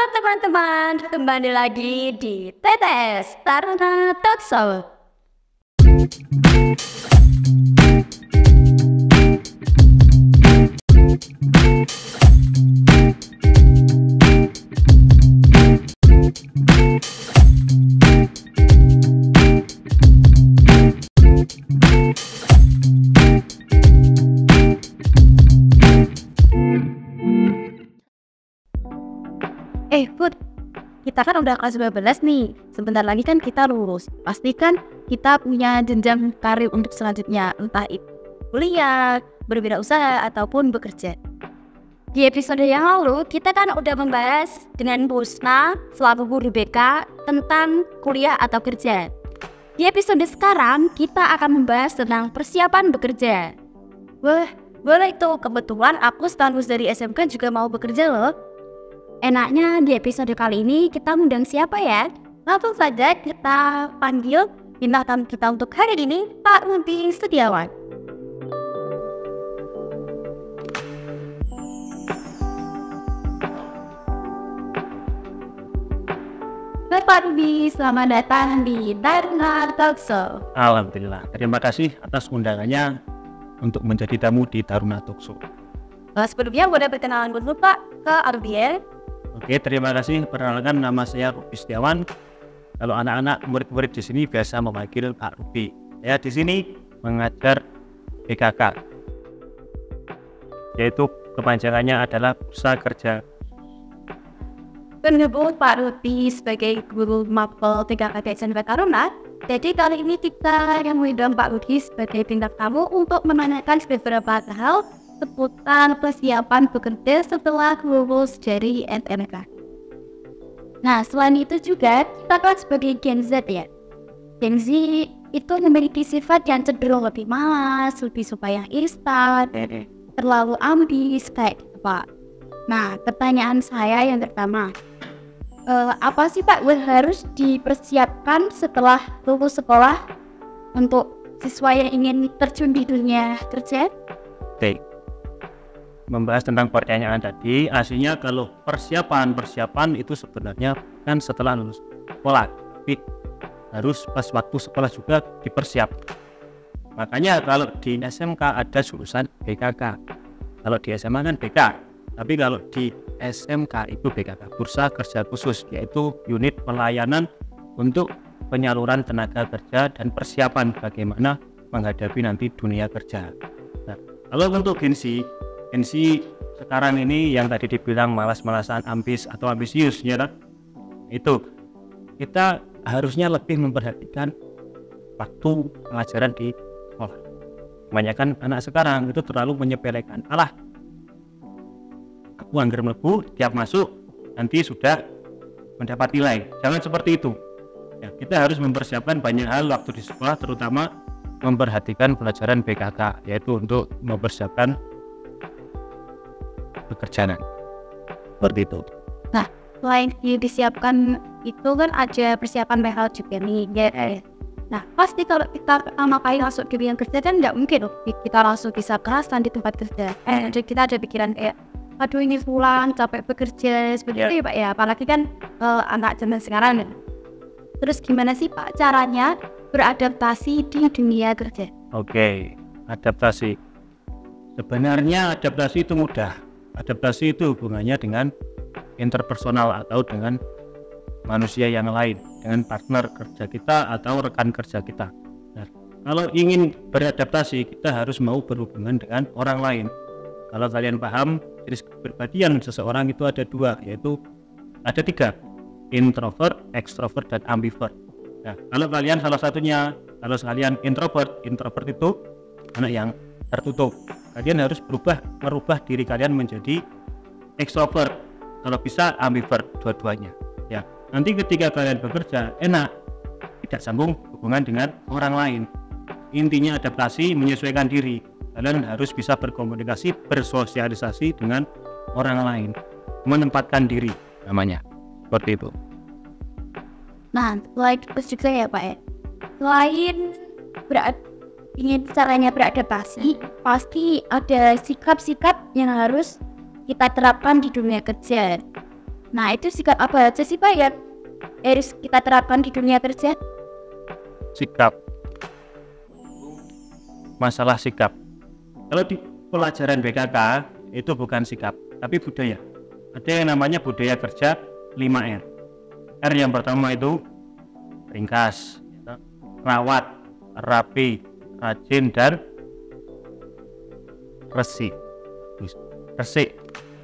teman-teman, kembali lagi di TTS Taruna Talkshow. Put, kita kan udah kelas 12 nih. Sebentar lagi kan kita lulus. Pastikan kita punya jenjang karir untuk selanjutnya, entah itu kuliah, berwirausaha, ataupun bekerja. Di episode yang lalu, kita kan udah membahas dengan Busna selaku guru BK tentang kuliah atau kerja. Di episode sekarang, kita akan membahas tentang persiapan bekerja. Wah, boleh itu. Kebetulan aku setelah lulus dari SMK juga mau bekerja loh. Enaknya di episode kali ini kita undang siapa ya? Langsung saja kita panggil bintang tamu kita untuk hari ini, Pak Rudi Setiawan. Pak Rudi, selamat datang di Taruna Talkshow. Alhamdulillah, terima kasih atas undangannya untuk menjadi tamu di Taruna Talkshow. Sebelumnya boleh perkenalan dulu Pak ke audiens. Oke, terima kasih. Perkenalkan, nama saya Rudi Setiawan. Kalau anak-anak murid-murid di sini biasa memanggil Pak Rudi. Saya di sini mengajar PKK, yaitu kepanjangannya adalah Pusat Kerja. Menyebut Pak Rudi sebagai guru mapel PKK SMK Taruna. Jadi kali ini kita yang mengundang Pak Rudi sebagai bintang tamu untuk menanyakan beberapa hal seputar persiapan bekerja setelah lulus dari SMK. Nah, selain itu juga kita kan sebagai Gen Z ya. Gen Z itu memiliki sifat yang cenderung lebih malas, lebih suka yang instan, terlalu ambis kayak gitu Pak. Nah, pertanyaan saya yang pertama, apa sih Pak yang harus dipersiapkan setelah lulus sekolah untuk siswa yang ingin terjun di dunia kerja? Oke. Membahas tentang pertanyaan tadi, aslinya kalau persiapan itu sebenarnya kan setelah lulus sekolah, tapi harus pas waktu sekolah juga dipersiapkan. Makanya kalau di SMK ada jurusan BKK, kalau di SMA kan BK, tapi kalau di SMK itu BKK, Bursa Kerja Khusus, yaitu unit pelayanan untuk penyaluran tenaga kerja dan persiapan bagaimana menghadapi nanti dunia kerja. Nah, kalau untuk Gen Z sekarang ini yang tadi dibilang malas-malasan, ambis atau ambisius ya kan? Itu kita harusnya lebih memperhatikan waktu pengajaran di sekolah. Kebanyakan anak sekarang itu terlalu menyepelekan. Alah, aku anggar mlebu tiap masuk nanti sudah mendapat nilai. Jangan seperti itu. Ya, kita harus mempersiapkan banyak hal waktu di sekolah, terutama memperhatikan pelajaran BKK, yaitu untuk mempersiapkan pekerjaan seperti itu. Nah, selain disiapkan itu kan ada persiapan behal juga nih. Nah, pasti kalau kita pertama kali masuk ke dunia kerja kan nggak mungkin loh kita langsung bisa kerasan di tempat kerja. Jadi kita ada pikiran kayak, aduh ini pulang capek bekerja seperti itu Pak ya. Apalagi kan anak zaman sekarang. Terus gimana sih Pak caranya beradaptasi di dunia kerja? Oke, adaptasi. Sebenarnya adaptasi itu mudah. Adaptasi itu hubungannya dengan interpersonal atau dengan manusia yang lain, dengan partner kerja kita atau rekan kerja kita. Nah, kalau ingin beradaptasi, kita harus mau berhubungan dengan orang lain. Kalau kalian paham, jenis kepribadian seseorang itu ada dua, yaitu ada tiga: introvert, extrovert, dan ambivert. Nah, kalau kalian salah satunya, kalau kalian introvert itu anak yang tertutup. Kalian harus merubah diri kalian menjadi extrovert. Kalau bisa ambivert dua-duanya. Ya, nanti ketika kalian bekerja enak, tidak sambung hubungan dengan orang lain. Intinya adaptasi, menyesuaikan diri. Kalian harus bisa berkomunikasi, bersosialisasi dengan orang lain, menempatkan diri namanya. Seperti itu. Nah, selain itu juga ya Pak ya. Selain ingin caranya beradaptasi, pasti ada sikap-sikap yang harus kita terapkan di dunia kerja. Nah, itu sikap apa aja sih Pak yang harus kita terapkan di dunia kerja? Sikap, masalah sikap. Kalau di pelajaran BKK itu bukan sikap, tapi budaya. Ada yang namanya budaya kerja 5R. R yang pertama itu ringkas, rawat, rapi, rajin, dan resik. Resik.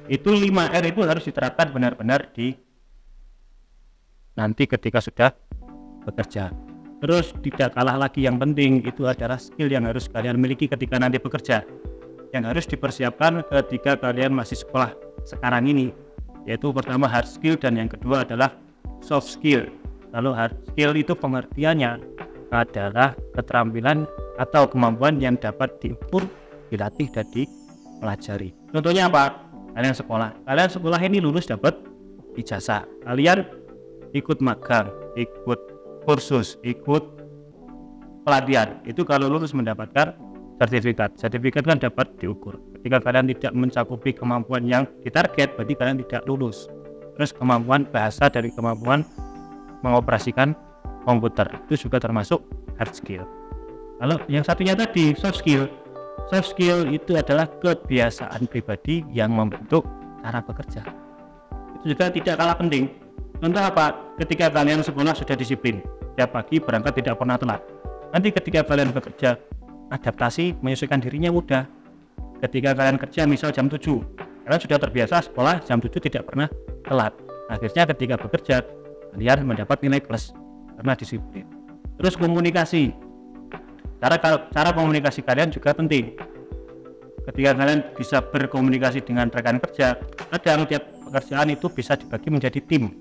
Itu 5R itu harus diterapkan benar-benar di nanti ketika sudah bekerja. Terus tidak kalah lagi yang penting itu adalah skill yang harus kalian miliki ketika nanti bekerja, yang harus dipersiapkan ketika kalian masih sekolah sekarang ini, yaitu pertama hard skill dan yang kedua adalah soft skill. Kalau hard skill itu pengertiannya adalah keterampilan atau kemampuan yang dapat diukur, dilatih, dan dipelajari. Contohnya apa? Kalian sekolah ini lulus dapat ijazah, kalian ikut magang, ikut kursus, ikut pelatihan, itu kalau lulus mendapatkan sertifikat kan dapat diukur. Ketika kalian tidak mencakupi kemampuan yang ditarget, berarti kalian tidak lulus. Terus kemampuan bahasa dari kemampuan mengoperasikan komputer itu juga termasuk hard skill. Kalau yang satunya tadi soft skill itu adalah kebiasaan pribadi yang membentuk cara bekerja. Itu juga tidak kalah penting. Contoh apa? Ketika kalian sekolah sudah disiplin, tiap pagi berangkat tidak pernah telat. Nanti ketika kalian bekerja, adaptasi menyesuaikan dirinya mudah. Ketika kalian kerja misal jam 7, kalian sudah terbiasa sekolah jam 7 tidak pernah telat. Akhirnya ketika bekerja, kalian mendapat nilai plus karena disiplin. Terus komunikasi. Cara komunikasi kalian juga penting. Ketika kalian bisa berkomunikasi dengan rekan kerja, kadang tiap pekerjaan itu bisa dibagi menjadi tim,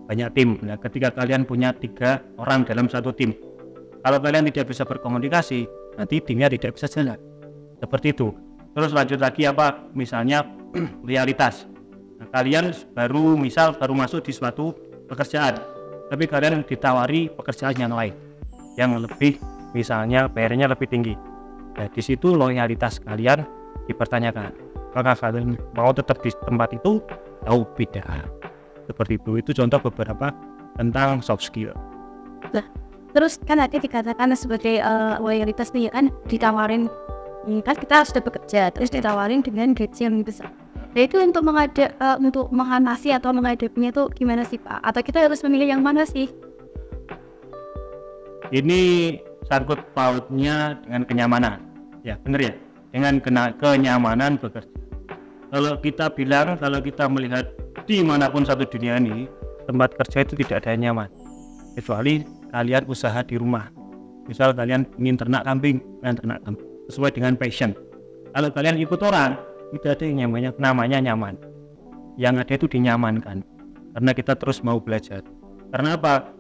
banyak tim. Nah, ketika kalian punya 3 orang dalam satu tim, kalau kalian tidak bisa berkomunikasi, nanti timnya tidak bisa jalan. Seperti itu. Terus lanjut lagi apa? Misalnya loyalitas. Nah, kalian baru masuk di suatu pekerjaan, tapi kalian ditawari pekerjaan yang lain, yang lebih misalnya PR-nya lebih tinggi. Nah, di situ loyalitas kalian dipertanyakan. Apakah kalian mau tetap di tempat itu atau pindah? Seperti itu contoh beberapa tentang soft skill. Nah, terus kan tadi dikatakan sebagai loyalitas nih kan ditawarin, kan kita sudah bekerja terus ditawarin dengan gaji yang besar. Nah, itu untuk mengatasi atau menghadapinya itu gimana sih Pak? Atau kita harus memilih yang mana sih? Ini sangkut pautnya dengan kenyamanan, ya benar ya, dengan kenyamanan bekerja. Kalau kita melihat dimanapun satu dunia ini, tempat kerja itu tidak ada yang nyaman, kecuali kalian usaha di rumah. Misal kalian ingin ternak kambing sesuai dengan passion. Kalau kalian ikut orang, tidak ada yang namanya nyaman. Yang ada itu dinyamankan, karena kita terus mau belajar. Karena apa?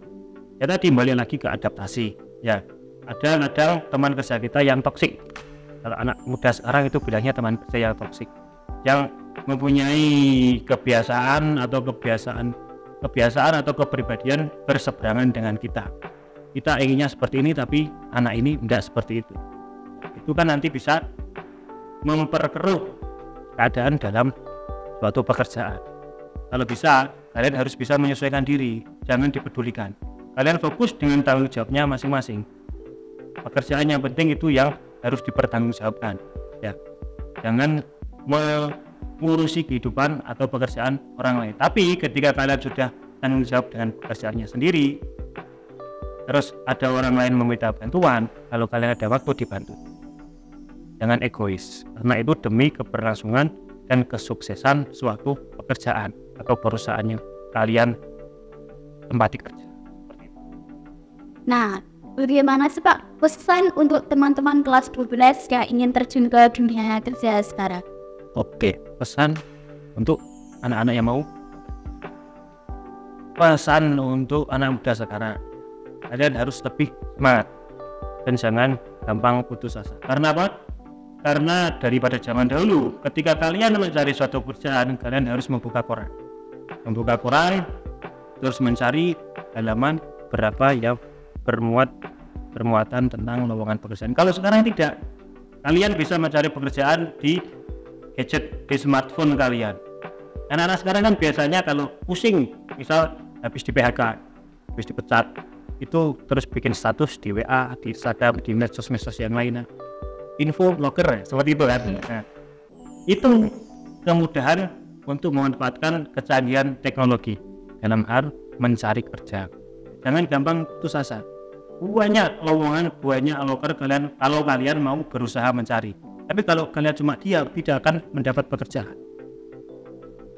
Ya tadi kembali lagi ke adaptasi, ya. Ada teman kerja kita yang toksik. Kalau anak muda sekarang itu bilangnya teman kerja yang toksik, yang mempunyai kebiasaan atau kepribadian berseberangan dengan kita. Kita inginnya seperti ini, tapi anak ini tidak seperti itu. Itu kan nanti bisa memperkeruh keadaan dalam suatu pekerjaan. Kalau bisa, kalian harus bisa menyesuaikan diri, jangan dipedulikan. Kalian fokus dengan tanggung jawabnya masing-masing. Pekerjaan yang penting itu yang harus dipertanggungjawabkan, ya. Jangan mengurusi kehidupan atau pekerjaan orang lain. Tapi ketika kalian sudah tanggung jawab dengan pekerjaannya sendiri, terus ada orang lain meminta bantuan, kalau kalian ada waktu dibantu. Jangan egois, karena itu demi keberlangsungan dan kesuksesan suatu pekerjaan atau perusahaan yang kalian tempati kerja. Nah, bagaimana sih Pak pesan untuk teman-teman kelas 12 yang ingin terjun ke dunia kerja sekarang? Oke, pesan untuk anak-anak yang mau. Pesan untuk anak muda sekarang, kalian harus lebih semangat dan jangan gampang putus asa. Karena apa? Karena daripada zaman dahulu, ketika kalian mencari suatu pekerjaan, kalian harus membuka koran, terus mencari halaman berapa yang bermuatan tentang lowongan pekerjaan. Kalau sekarang tidak, kalian bisa mencari pekerjaan di gadget, di smartphone kalian. Anak-anak sekarang kan biasanya kalau pusing, misal habis di PHK, habis dipecat, itu terus bikin status di WA, di Instagram, di medsos-medsos yang lainnya. Info blogger ya, seperti itu kan. Nah, itu kemudahan untuk memanfaatkan kecanggihan teknologi dalam hal mencari kerja. Jangan gampang putus asa. Banyak lowongan, banyak loker kalian kalau kalian mau berusaha mencari. Tapi kalau kalian cuma diam, tidak akan mendapat pekerjaan.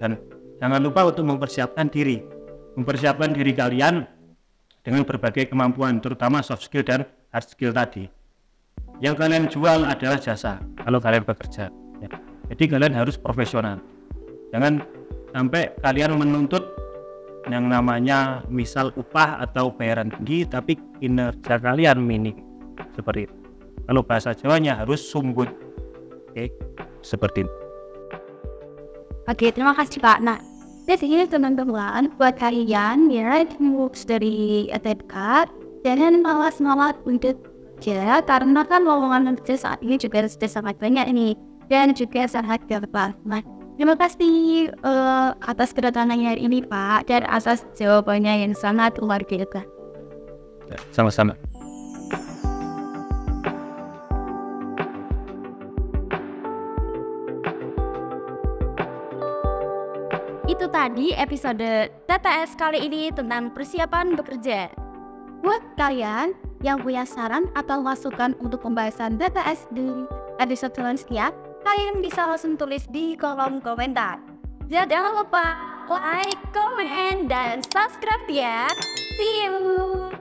Dan jangan lupa untuk mempersiapkan diri kalian dengan berbagai kemampuan, terutama soft skill dan hard skill tadi. Yang kalian jual adalah jasa kalau kalian bekerja. Ya. Jadi kalian harus profesional. Jangan sampai kalian menuntut yang namanya misal upah atau bayaran tinggi tapi kinerja kalian minim, seperti itu. Kalau bahasa Jawanya harus sumbut. Oke, seperti itu. Oke, terima kasih Pak. Nah, jadi teman-teman, buat kalian ya dari ATK, jangan malas-malas untuk kerja karena kan lowongan kerja saat ini juga sudah sangat banyak ini dan juga sangat gampang. Nah, terima kasih atas kedatangannya ini Pak dan atas jawabannya yang sangat luar biasa. Sama-sama. Itu tadi episode TTS kali ini tentang persiapan bekerja. Buat kalian yang punya saran atau masukan untuk pembahasan TTS di episode selanjutnya, kalian bisa langsung tulis di kolom komentar. Jangan lupa like, comment, dan subscribe ya. See you!